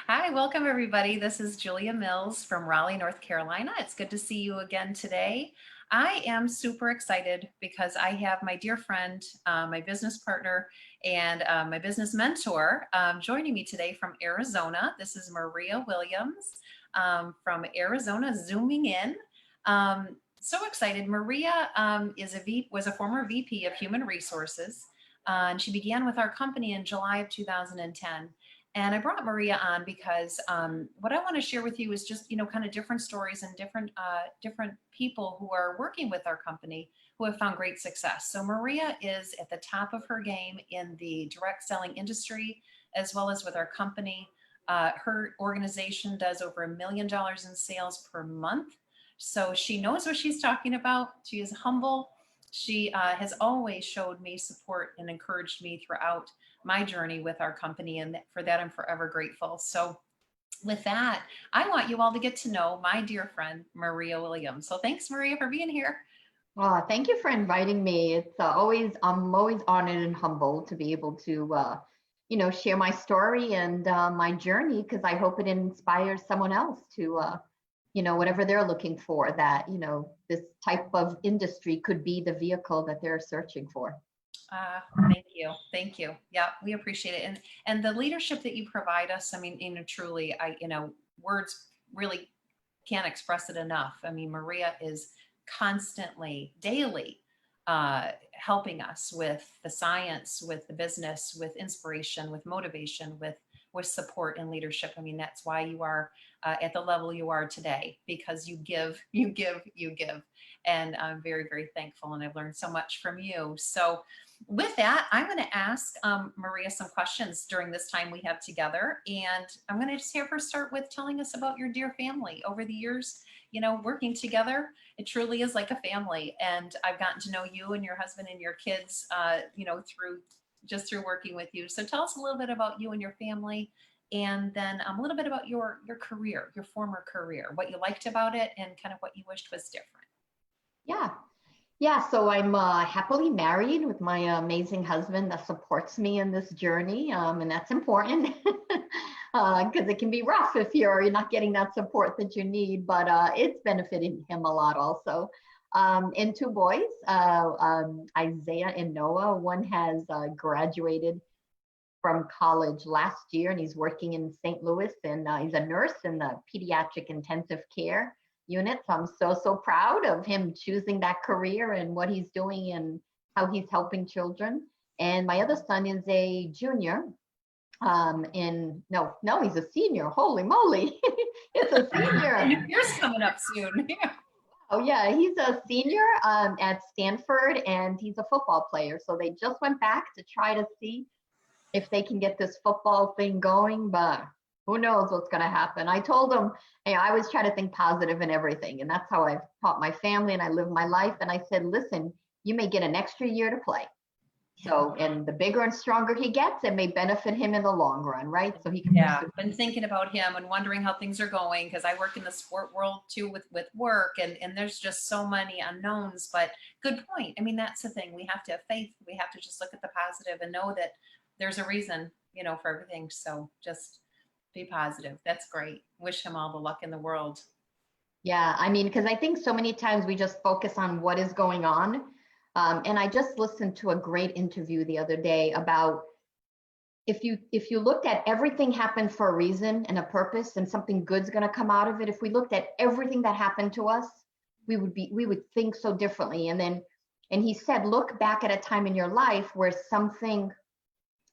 Hi, welcome everybody. This is Julia Mills from Raleigh, North Carolina. It's good to see you again today. I am super excited because I have my dear friend, my business partner, and my business mentor joining me today from Arizona. This is Maria Williams from Arizona, zooming in. So excited. Maria was a former VP of Human Resources, and she began with our company in July of 2010. And I brought Maria on because what I want to share with you is just, kind of different stories and different people who are working with our company who have found great success. So Maria is at the top of her game in the direct selling industry, as well as with our company. Her organization does over $1 million in sales per month. So she knows what she's talking about. She is humble. She has always showed me support and encouraged me throughout my journey with our company. And for that, I'm forever grateful. So with that, I want you all to get to know my dear friend, Maria Williams. So thanks, Maria, for being here. Thank you for inviting me. I'm always honored and humbled to be able to, share my story and my journey because I hope it inspires someone else to, whatever they're looking for, that, this type of industry could be the vehicle that they're searching for. Thank you. Thank you. Yeah, we appreciate it. And the leadership that you provide us, I mean, truly, words really can't express it enough. I mean, Maria is constantly, daily, helping us with the science, with the business, with inspiration, with motivation, with support and leadership. I mean, that's why you are at the level you are today, because you give, you give, you give. And I'm very, very thankful. And I've learned so much from you. So with that, I'm going to ask Maria some questions during this time we have together. And I'm going to just have her start with telling us about your dear family. Over the years, working together, it truly is like a family. And I've gotten to know you and your husband and your kids, through working with you. So tell us a little bit about you and your family, and then a little bit about your career, your former career, what you liked about it, and kind of what you wished was different. Yeah. Yeah, so I'm happily married with my amazing husband that supports me in this journey, and that's important because it can be rough if you're not getting that support that you need, but it's benefited him a lot also. And two boys, Isaiah and Noah. One has graduated from college last year, and he's working in St. Louis, and he's a nurse in the pediatric intensive care unit. So I'm so proud of him choosing that career and what he's doing and how he's helping children. And my other son is a junior. No, he's a senior. Holy moly, it's a senior. Yours coming up soon. Oh yeah, he's a senior at Stanford, and he's a football player. So they just went back to try to see if they can get this football thing going, but who knows what's going to happen. I told them, hey, I always try to think positive in everything. And that's how I've taught my family and I live my life. And I said, listen, you may get an extra year to play. So, and the bigger and stronger he gets, it may benefit him in the long run, right? So he can Yeah, pursue. been thinking about him and wondering how things are going, because I work in the sport world too with work, and there's just so many unknowns. But good point. I mean, that's the thing. We have to have faith. We have to just look at the positive and know that there's a reason, for everything. So just be positive. That's great. Wish him all the luck in the world. Yeah, I mean, because I think so many times we just focus on what is going on. And I just listened to a great interview the other day about if you looked at everything happened for a reason and a purpose and something good's going to come out of it. If we looked at everything that happened to us, we would think so differently. And he said, look back at a time in your life where something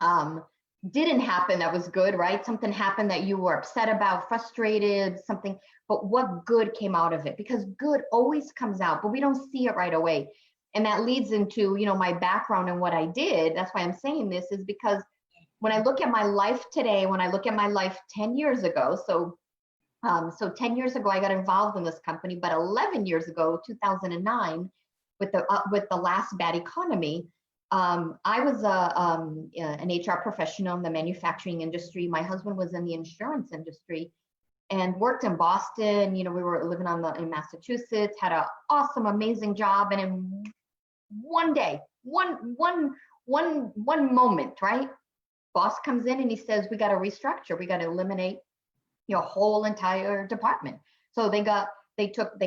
um, didn't happen that was good, right? Something happened that you were upset about, frustrated, something, but what good came out of it? Because good always comes out, but we don't see it right away. And that leads into, my background and what I did. That's why I'm saying this is because when I look at my life today, when I look at my life 10 years ago, so 10 years ago, I got involved in this company, but 11 years ago, 2009, with the last bad economy, I was an HR professional in the manufacturing industry. My husband was in the insurance industry and worked in Boston. We were living in Massachusetts, had an awesome, amazing job. And in one day, one moment, right? boss comes in and he says, we got to restructure. We got to eliminate your whole entire department. So they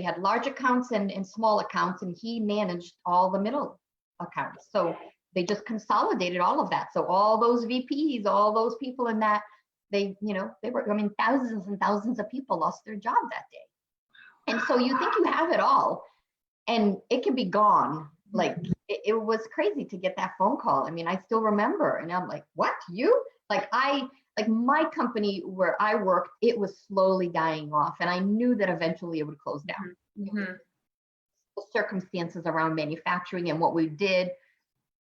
had large accounts and small accounts, and he managed all the middle accounts. So they just consolidated all of that. So all those VPs, all those people in that, they were, I mean, thousands and thousands of people lost their job that day. And so you think you have it all and it can be gone. Like it was crazy to get that phone call. I mean, I still remember, and I'm like, what, you? Like my company where I worked, it was slowly dying off, and I knew that eventually it would close down. Mm-hmm. The circumstances around manufacturing and what we did.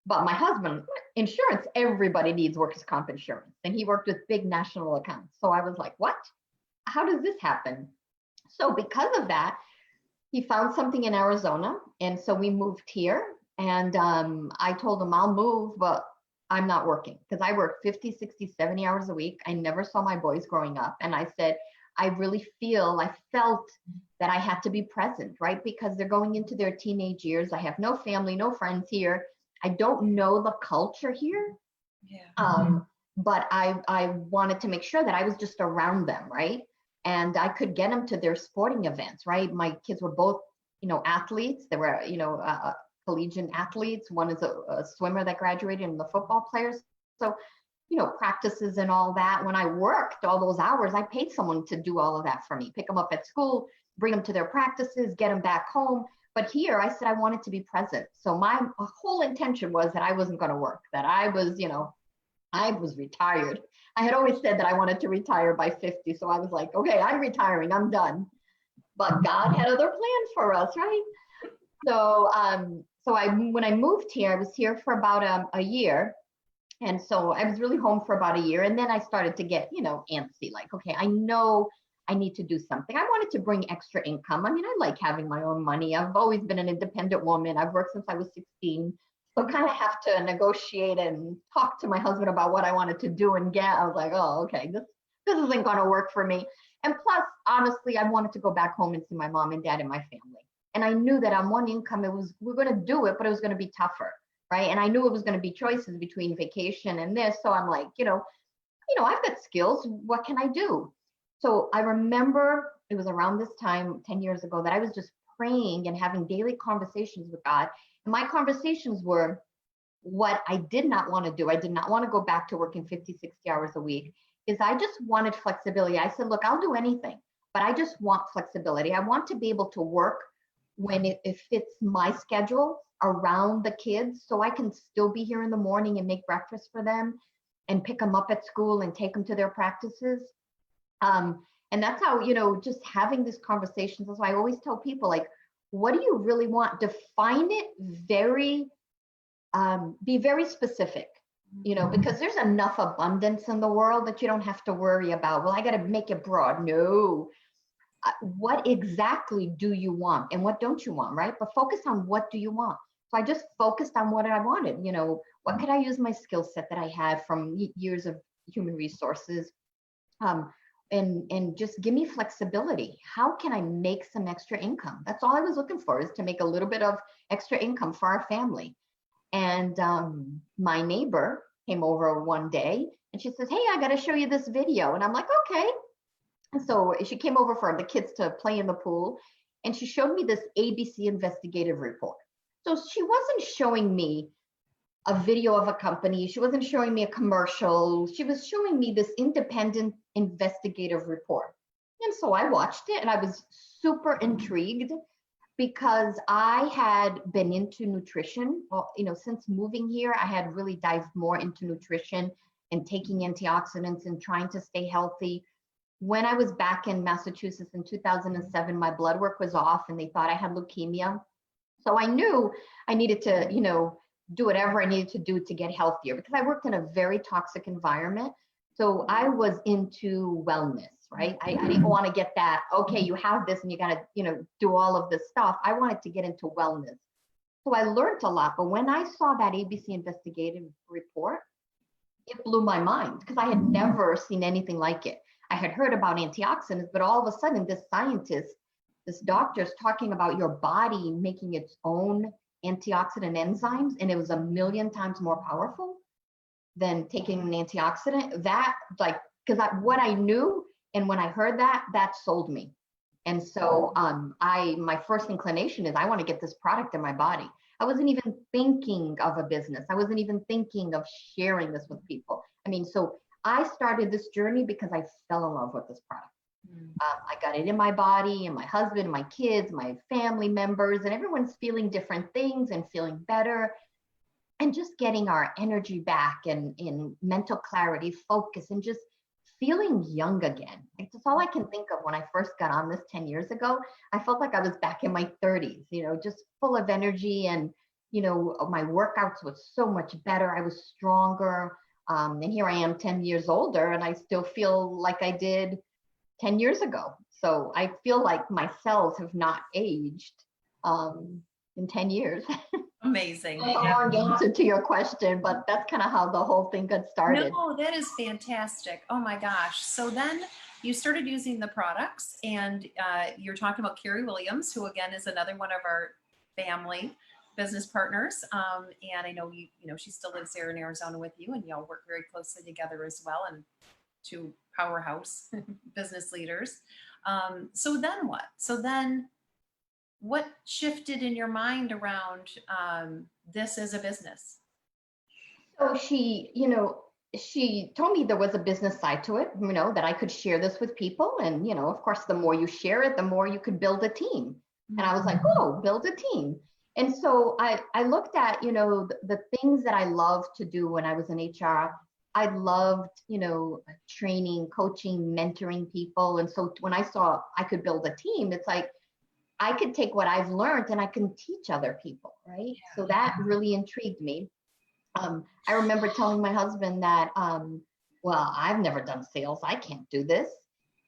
But my husband, insurance, everybody needs workers' comp insurance, and he worked with big national accounts. So I was like, what? How does this happen? So because of that, he found something in Arizona, and so we moved here. And I told him, I'll move, but I'm not working, because I worked 50, 60, 70 hours a week. I never saw my boys growing up. And I said, I felt that I had to be present, right? Because they're going into their teenage years. I have no family, no friends here. I don't know the culture here. Yeah. But I wanted to make sure that I was just around them, right? And I could get them to their sporting events, right? My kids were both, athletes. They were, collegiate athletes. One is a swimmer that graduated, and the football players. So, practices and all that. When I worked all those hours, I paid someone to do all of that for me, pick them up at school, bring them to their practices, get them back home. But here I said I wanted to be present. So my whole intention was that I wasn't going to work, that I was, I was retired. I had always said that I wanted to retire by 50. So I was like, okay, I'm retiring, I'm done. But God had other plans for us, right? So, when I moved here, I was here for about a year. And so I was really home for about a year. And then I started to get, antsy, like, okay, I know I need to do something. I wanted to bring extra income. I mean, I like having my own money. I've always been an independent woman. I've worked since I was 16. So kind of have to negotiate and talk to my husband about what I wanted to do and get. I was like, oh, okay, this isn't going to work for me. And plus, honestly, I wanted to go back home and see my mom and dad and my family. And I knew that on one income, we're going to do it, but it was going to be tougher, right? And I knew it was going to be choices between vacation and this. So I'm like, I've got skills. What can I do? So I remember it was around this time, 10 years ago, that I was just praying and having daily conversations with God. And my conversations were what I did not want to do. I did not want to go back to working 50, 60 hours a week, is I just wanted flexibility. I said, look, I'll do anything, but I just want flexibility. I want to be able to work when it fits my schedule around the kids, so I can still be here in the morning and make breakfast for them and pick them up at school and take them to their practices. And that's how, just having these conversations. That's why I always tell people, like, what do you really want? Define it be very specific, because there's enough abundance in the world that you don't have to worry about, well, I got to make it broad. No. What exactly do you want and what don't you want, right? But focus on what do you want. So I just focused on what I wanted. What could I use my skill set that I had from years of human resources, and just give me flexibility. How can I make some extra income? That's all I was looking for, is to make a little bit of extra income for our family. And my neighbor came over one day and she says, hey, I got to show you this video. And I'm like, okay. And so she came over for the kids to play in the pool, and she showed me this ABC investigative report. So she wasn't showing me a video of a company. She wasn't showing me a commercial. She was showing me this independent investigative report. And so I watched it and I was super intrigued, because I had been into nutrition. Well, since moving here, I had really dived more into nutrition and taking antioxidants and trying to stay healthy. When I was back in Massachusetts in 2007, my blood work was off and they thought I had leukemia. So I knew I needed to, do whatever I needed to do to get healthier, because I worked in a very toxic environment. So I was into wellness, right? I didn't want to get that, okay, you have this and you got to, do all of this stuff. I wanted to get into wellness. So I learned a lot. But when I saw that ABC investigative report, it blew my mind, because I had never seen anything like it. I had heard about antioxidants, but all of a sudden this scientist, this doctor, is talking about your body making its own antioxidant enzymes, and it was 1,000,000 times more powerful. than taking an antioxidant. That like, because what I knew, and when I heard that, that sold me. And so my first inclination is I want to get this product in my body. I wasn't even thinking of a business. I wasn't even thinking of sharing this with people. I mean, so I started this journey because I fell in love with this product. I got it in my body, and my husband, my kids, my family members, and everyone's feeling different things and feeling better, and just getting our energy back and in mental clarity, focus, and just feeling young again. Like, that's all I can think of when I first got on this 10 years ago. I felt like I was back in my 30s, just full of energy, and, my workouts was so much better. I was stronger. And here I am 10 years older, and I still feel like I did 10 years ago. So I feel like my cells have not aged in 10 years. Amazing. That's a long answer to your question, but that's kind of how the whole thing got started. No, that is fantastic. Oh my gosh. So then you started using the products, and you're talking about Carrie Williams, who again is another one of our family business partners. And I know she still lives there in Arizona with you, and y'all work very closely together as well, and two powerhouse business leaders. So then what? So then what shifted in your mind around this as a business? So she told me there was a business side to it, that I could share this with people. And, of course, the more you share it, the more you could build a team. And I was like, oh, build a team. And so I looked at, the things that I loved to do when I was in HR. I loved, training, coaching, mentoring people. And so when I saw I could build a team, it's like, I could take what I've learned and I can teach other people, right? Yeah. So that really intrigued me. I remember telling my husband that, well, I've never done sales. I can't do this.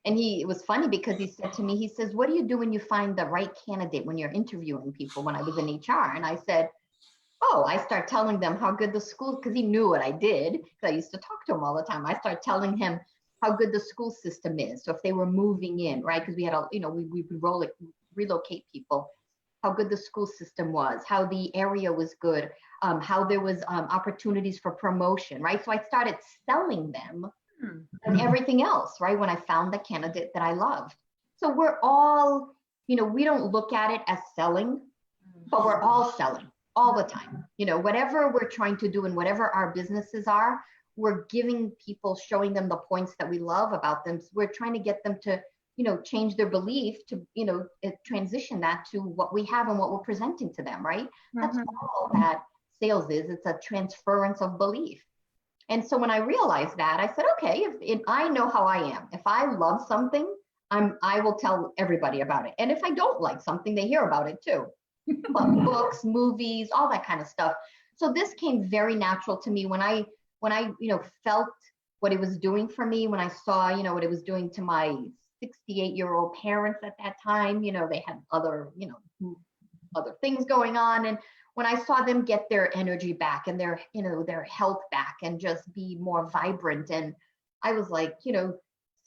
And it was funny because he said to me, he says, what do you do when you find the right candidate when you're interviewing people when I was in HR? And I said, oh, I start telling them how good the school, because he knew what I did, because I used to talk to him all the time. I start telling him how good the school system is. So if they were moving in, right? Because we had we would relocate people, how good the school system was, how the area was good, how there was opportunities for promotion, right? So I started selling them and everything else, right? When I found the candidate that I loved. So we're all, we don't look at it as selling, but we're all selling all the time. Whatever we're trying to do and whatever our businesses are, we're giving people, showing them the points that we love about them. So we're trying to get them to, change their belief to, transition that to what we have and what we're presenting to them, right? That's all that sales is. It's a transference of belief. And so when I realized that, I said, okay, if I know how I am. If I love something, I will tell everybody about it. And if I don't like something, they hear about it too. Books, movies, all that kind of stuff. So this came very natural to me when I felt what it was doing for me, when I saw, what it was doing to my 68-year-old parents at that time. They had other things going on. And when I saw them get their energy back and their health back and just be more vibrant, and I was like, this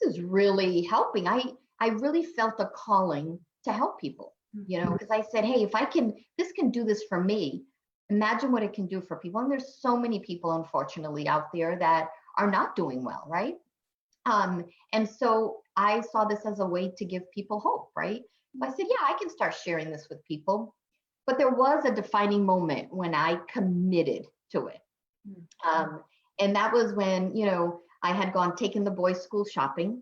is really helping. I really felt a calling to help people, because I said, hey, if this can do this for me, imagine what it can do for people. And there's so many people, unfortunately, out there that are not doing well, right? And so I saw this as a way to give people hope, right? I said, yeah, I can start sharing this with people. But there was a defining moment when I committed to it. And that was when, I had taken the boys' school shopping,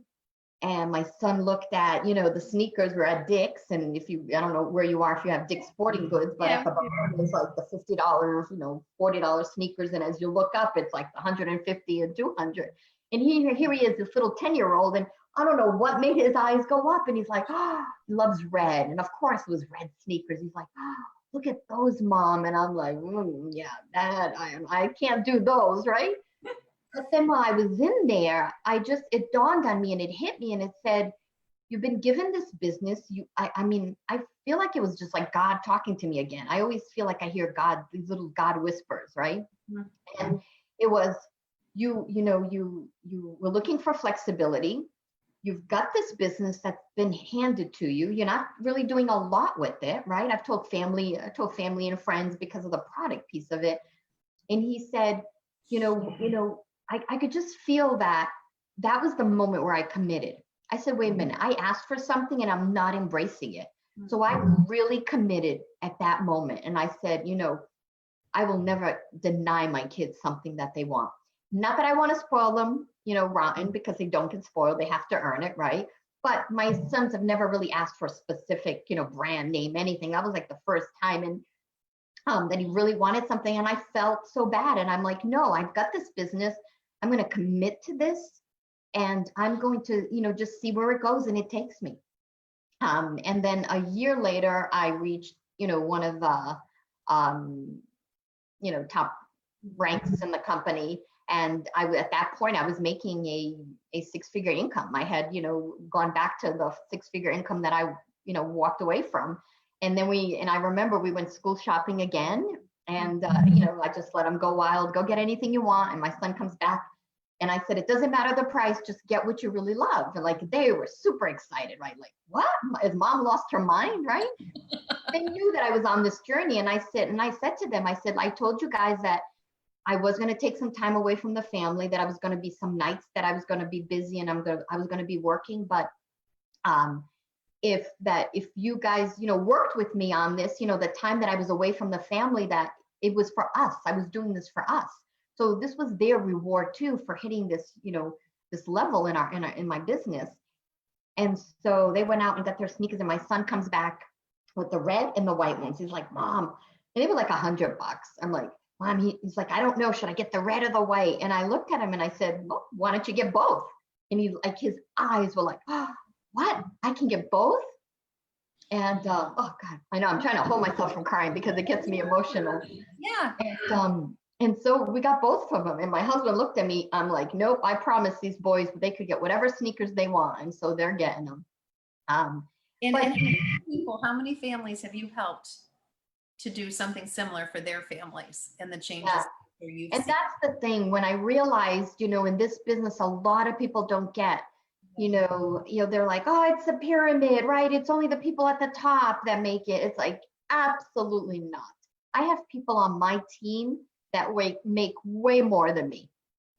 and my son looked at, the sneakers were at Dick's. And I don't know where you are, if you have Dick's Sporting Goods, but at the bottom it's like the $50, $40 sneakers. And as you look up, it's like the $150 and $200. And here he is, this little 10-year-old. And I don't know what made his eyes go up. And he's like, oh, he loves red. And of course it was red sneakers. He's like, oh, look at those, Mom. And I'm like, yeah, that I can't do those, right? But then while I was in there, it dawned on me and it hit me and it said, you've been given this business. I feel like it was just like God talking to me again. I always feel like I hear God, these little God whispers, right? Mm-hmm. And it was, you were looking for flexibility. You've got this business that's been handed to you. You're not really doing a lot with it, right? I've told family and friends because of the product piece of it. And he said, I could just feel that that was the moment where I committed. I said, wait a minute, I asked for something and I'm not embracing it. So I really committed at that moment. And I said, I will never deny my kids something that they want. Not that I want to spoil them, rotten, because they don't get spoiled. They have to earn it, right? But my sons have never really asked for a specific, brand name, anything. That was like the first time. And that he really wanted something. And I felt so bad. And I'm like, no, I've got this business. I'm going to commit to this. And I'm going to, just see where it goes and it takes me. And then a year later, I reached, one of the, top ranks in the company. And at that point, I was making a six-figure income. I had, gone back to the six-figure income that I, walked away from. And then I remember we went school shopping again. And, I just let him go wild, go get anything you want. And my son comes back. And I said, it doesn't matter the price, just get what you really love. And like, they were super excited, right? Like, what? Has mom lost her mind, right? They knew that I was on this journey. And I said to them, I told you guys that I was going to take some time away from the family, that I was going to be some nights that I was going to be busy and I was going to be working. But if you guys, worked with me on this, the time that I was away from the family, that it was for us. I was doing this for us. So this was their reward too for hitting this, this level in my business. And so they went out and got their sneakers, and my son comes back with the red and the white ones. He's like, Mom, and they were like $100. I'm like, Mom, he's like, I don't know, should I get the red or the white? And I looked at him and I said, well, why don't you get both? And he's like, his eyes were like, oh, what? I can get both? And oh God, I know, I'm trying to hold myself from crying because it gets me emotional. Yeah. And so we got both of them. And my husband looked at me. I'm like, nope, I promised these boys they could get whatever sneakers they want. And so they're getting them. And how many families have you helped to do something similar for their families and the changes you've and seen? that's the thing. When I realized, in this business, a lot of people don't get, they're like, oh, it's a pyramid, right? It's only the people at the top that make it. It's like, absolutely not. I have people on my team that make way more than me.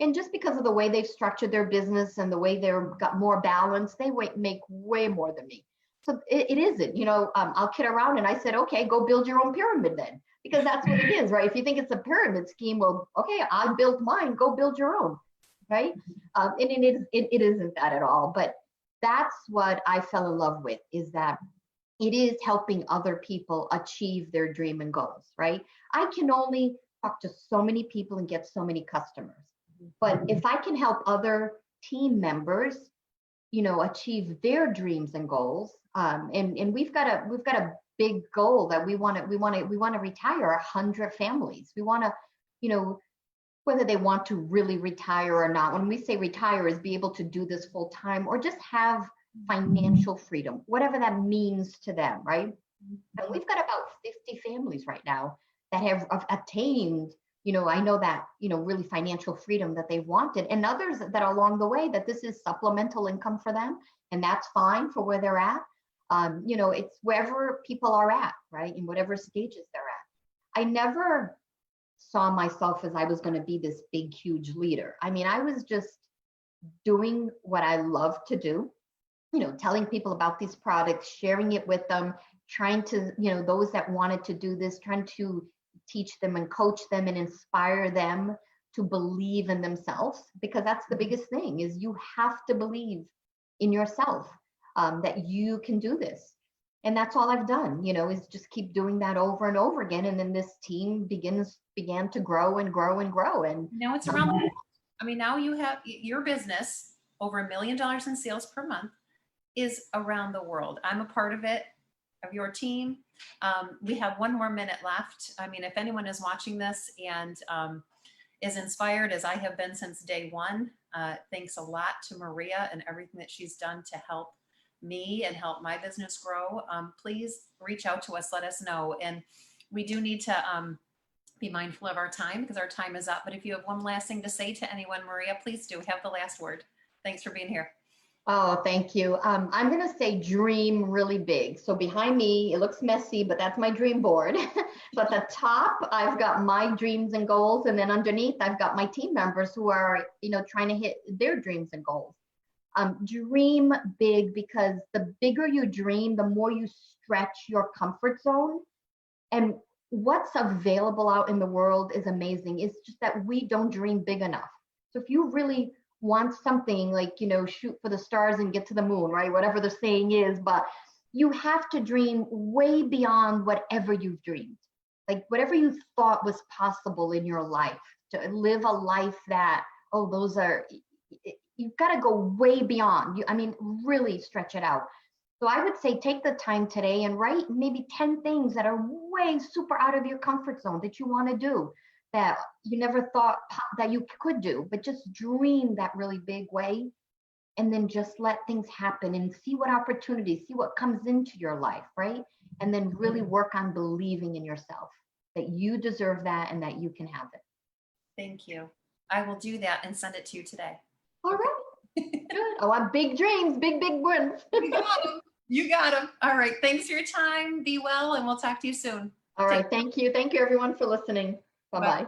And just because of the way they've structured their business and the way they've got more balance, they make way more than me. So it isn't, I'll kid around and I said, okay, go build your own pyramid then, because that's what it is, right? If you think it's a pyramid scheme, well, okay, I built mine, go build your own, right? And it isn't that at all. But that's what I fell in love with, is that it is helping other people achieve their dream and goals, right? I can only talk to so many people and get so many customers. But if I can help other team members, achieve their dreams and goals, and we've got a big goal that we want to retire 100 families. We want to, whether they want to really retire or not. When we say retire, is be able to do this full time or just have financial freedom, whatever that means to them, right? And we've got about 50 families right now that have attained, I know that, really financial freedom that they've wanted, and others that are along the way that this is supplemental income for them, and that's fine for where they're at. It's wherever people are at, right? In whatever stages they're at. I never saw myself as I was going to be this big, huge leader. I mean, I was just doing what I love to do, telling people about these products, sharing it with them, trying to, those that wanted to do this, trying to teach them and coach them and inspire them to believe in themselves, because that's the biggest thing, is you have to believe in yourself, that you can do this. And that's all I've done, is just keep doing that over and over again. And then this team began to grow and grow and grow. And now it's around the world. I mean, now you have your business over $1 million in sales per month is around the world. I'm a part of it, of your team. We have 1 more minute left. I mean, if anyone is watching this and is inspired as I have been since day one, thanks a lot to Maria and everything that she's done to help me and help my business grow. Please reach out to us, let us know. And we do need to be mindful of our time because our time is up. But if you have one last thing to say to anyone, Maria, please do have the last word. Thanks for being here. Oh, thank you. I'm going to say dream really big. So behind me, it looks messy, but that's my dream board. So at the top, I've got my dreams and goals. And then underneath, I've got my team members who are, trying to hit their dreams and goals. Dream big, because the bigger you dream, the more you stretch your comfort zone. And what's available out in the world is amazing. It's just that we don't dream big enough. So if you really want something, like, shoot for the stars and get to the moon, right? Whatever the saying is, but you have to dream way beyond whatever you've dreamed. Like whatever you thought was possible in your life, to live a life that, oh, those are, you've got to go way beyond. Really stretch it out. So I would say take the time today and write maybe 10 things that are way super out of your comfort zone that you want to do, that you never thought that you could do, but just dream that really big way. And then just let things happen and see what opportunities, see what comes into your life, right? And then really work on believing in yourself, that you deserve that and that you can have it. Thank you. I will do that and send it to you today. All right. Good. I want big dreams, big ones. You got 'em. You got 'em. All right. Thanks for your time. Be well, and we'll talk to you soon. All right. Thank you. Thank you, everyone, for listening. Bye-bye. Bye.